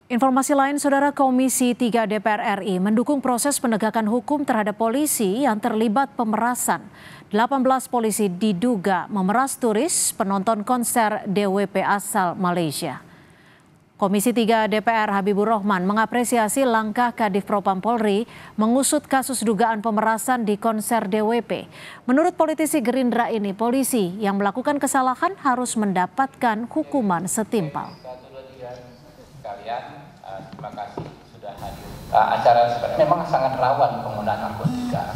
Informasi lain, Saudara, Komisi 3 DPR RI mendukung proses penegakan hukum terhadap polisi yang terlibat pemerasan. 18 polisi diduga memeras turis penonton konser DWP asal Malaysia. Komisi 3 DPR Habibur Rahman mengapresiasi langkah Kadif Propam Polri mengusut kasus dugaan pemerasan di konser DWP. Menurut politisi Gerindra ini, polisi yang melakukan kesalahan harus mendapatkan hukuman setimpal. Terima kasih sudah hadir. Acara sebenarnya memang sangat rawan penggunaan narkotika.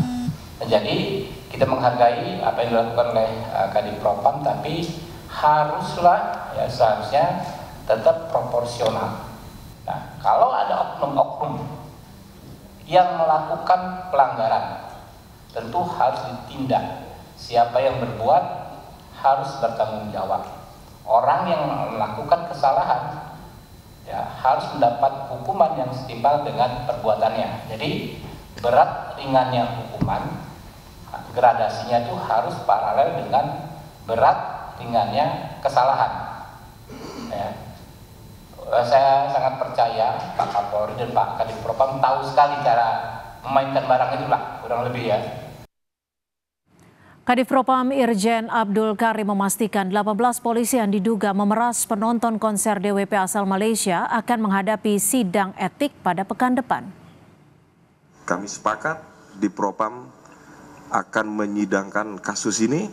Jadi kita menghargai apa yang dilakukan oleh Kadif Propam, tapi haruslah seharusnya tetap proporsional. Nah, kalau ada oknum-oknum yang melakukan pelanggaran, tentu harus ditindak. Siapa yang berbuat harus bertanggung jawab. Orang yang melakukan kesalahan harus mendapat hukuman yang setimpal dengan perbuatannya. Jadi berat ringannya hukuman, gradasinya itu harus paralel dengan berat ringannya kesalahan. Saya sangat percaya Pak Kapolri dan Pak Kadif Propam tahu sekali cara memainkan barang itulah, kurang lebih ya. Kadif Propam Irjen Abdul Karim memastikan 18 polisi yang diduga memeras penonton konser DWP asal Malaysia akan menghadapi sidang etik pada pekan depan. Kami sepakat di Propam akan menyidangkan kasus ini,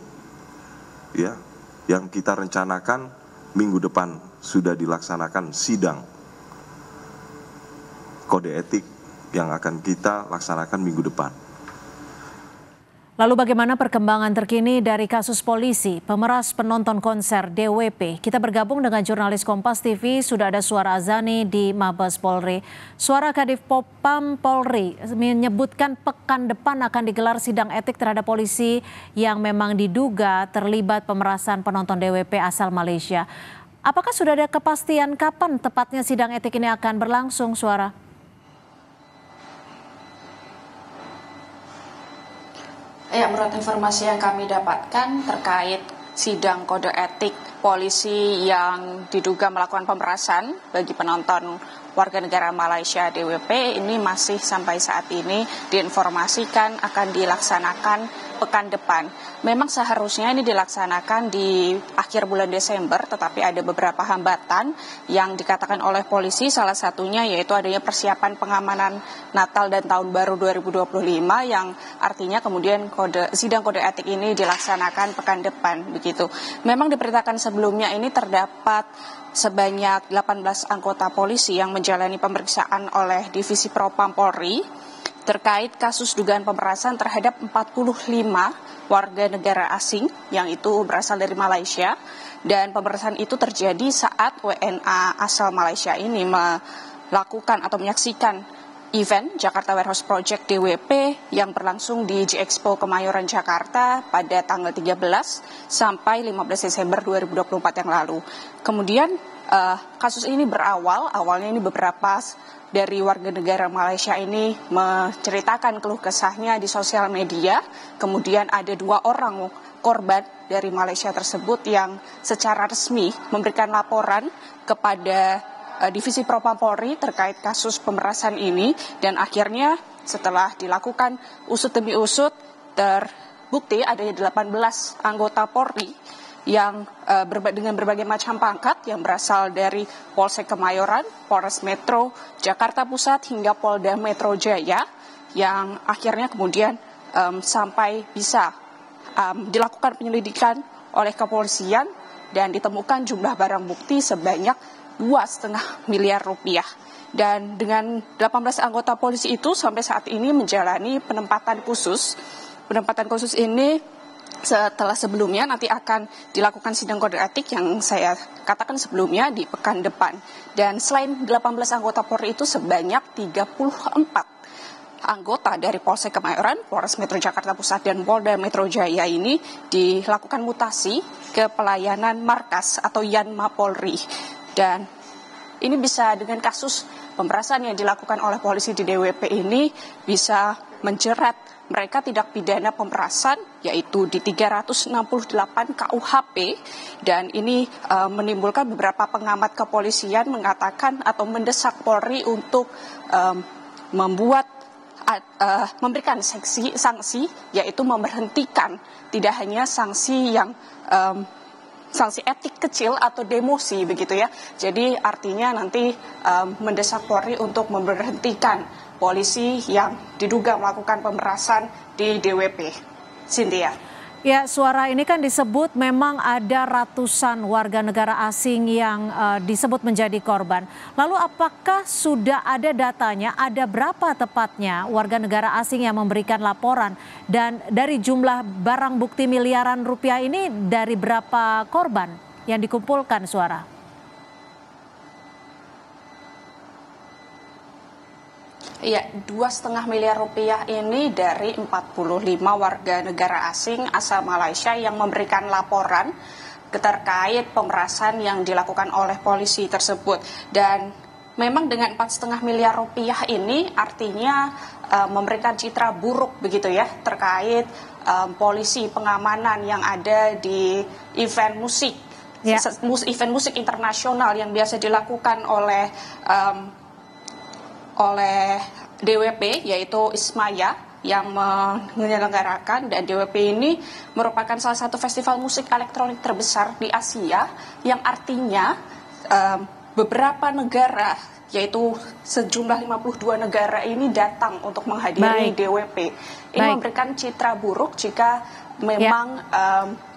yang kita rencanakan minggu depan sudah dilaksanakan sidang kode etik yang akan kita laksanakan minggu depan. Lalu bagaimana perkembangan terkini dari kasus polisi pemeras penonton konser DWP? Kita bergabung dengan jurnalis Kompas TV, sudah ada Suara Azani di Mabes Polri. Suara Kadif Propam Polri menyebutkan pekan depan akan digelar sidang etik terhadap polisi yang memang diduga terlibat pemerasan penonton DWP asal Malaysia. Apakah sudah ada kepastian kapan tepatnya sidang etik ini akan berlangsung, Suara? Ya, menurut informasi yang kami dapatkan terkait sidang kode etik polisi yang diduga melakukan pemerasan bagi penonton warga negara Malaysia DWP ini masih sampai saat ini diinformasikan akan dilaksanakan pekan depan. Memang seharusnya ini dilaksanakan di akhir bulan Desember, tetapi ada beberapa hambatan yang dikatakan oleh polisi, salah satunya yaitu adanya persiapan pengamanan Natal dan Tahun Baru 2025 yang artinya kemudian sidang kode etik ini dilaksanakan pekan depan begitu. Memang diberitakan sebelumnya ini terdapat sebanyak 18 anggota polisi yang menjalani pemeriksaan oleh Divisi Propam Polri terkait kasus dugaan pemerasan terhadap 45 warga negara asing yang itu berasal dari Malaysia, dan pemerasan itu terjadi saat WNA asal Malaysia ini melakukan atau menyaksikan event Jakarta Warehouse Project DWP yang berlangsung di G-Expo Kemayoran Jakarta pada tanggal 13 sampai 15 Desember 2024 yang lalu. Kemudian kasus ini awalnya ini beberapa dari warga negara Malaysia ini menceritakan keluh kesahnya di sosial media. Kemudian ada 2 orang korban dari Malaysia tersebut yang secara resmi memberikan laporan kepada Divisi Propam Polri terkait kasus pemerasan ini, dan akhirnya setelah dilakukan usut demi usut terbukti adanya 18 anggota Polri yang dengan berbagai macam pangkat yang berasal dari Polsek Kemayoran, Polres Metro Jakarta Pusat hingga Polda Metro Jaya yang akhirnya kemudian sampai bisa dilakukan penyelidikan oleh kepolisian dan ditemukan jumlah barang bukti sebanyak 2,5 miliar rupiah. Dan dengan 18 anggota polisi itu sampai saat ini menjalani penempatan khusus. Penempatan khusus ini setelah sebelumnya nanti akan dilakukan sidang kode etik yang saya katakan sebelumnya di pekan depan. Dan selain 18 anggota Polri itu sebanyak 34 anggota dari Polsek Kemayoran, Polres Metro Jakarta Pusat dan Polda Metro Jaya ini dilakukan mutasi ke pelayanan markas atau Yanma Polri. Dan ini bisa dengan kasus pemerasan yang dilakukan oleh polisi di DWP ini bisa menjerat mereka tidak pidana pemerasan, yaitu di 368 KUHP, dan ini menimbulkan beberapa pengamat kepolisian mengatakan atau mendesak Polri untuk memberikan sanksi, yaitu memberhentikan tidak hanya sanksi yang sanksi etik kecil atau demosi begitu ya. Jadi artinya nanti mendesak Polri untuk memberhentikan polisi yang diduga melakukan pemerasan di DWP. Cynthia. Ya, Suara, ini kan disebut memang ada ratusan warga negara asing yang disebut menjadi korban. Lalu apakah sudah ada datanya, ada berapa tepatnya warga negara asing yang memberikan laporan? Dan dari jumlah barang bukti miliaran rupiah ini dari berapa korban yang dikumpulkan, Suara? Iya, 2,5 miliar rupiah ini dari 45 warga negara asing asal Malaysia yang memberikan laporan terkait pemerasan yang dilakukan oleh polisi tersebut. Dan memang dengan 4,5 miliar rupiah ini artinya memberikan citra buruk begitu ya terkait polisi pengamanan yang ada di event musik, event musik internasional yang biasa dilakukan oleh DWP, yaitu Ismaya yang menyelenggarakan, dan DWP ini merupakan salah satu festival musik elektronik terbesar di Asia yang artinya beberapa negara, yaitu sejumlah 52 negara ini datang untuk menghadiri DWP. Ini memberikan citra buruk jika memang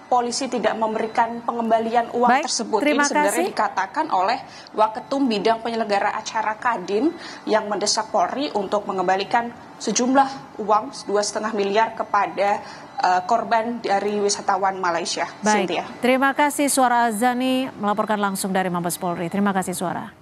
polisi tidak memberikan pengembalian uang tersebut. Ini sebenarnya dikatakan oleh Waketum Bidang Penyelenggara Acara Kadin yang mendesak Polri untuk mengembalikan sejumlah uang 2,5 miliar kepada korban dari wisatawan Malaysia. Baik, terima kasih Suara Azani melaporkan langsung dari Mabes Polri. Terima kasih Suara.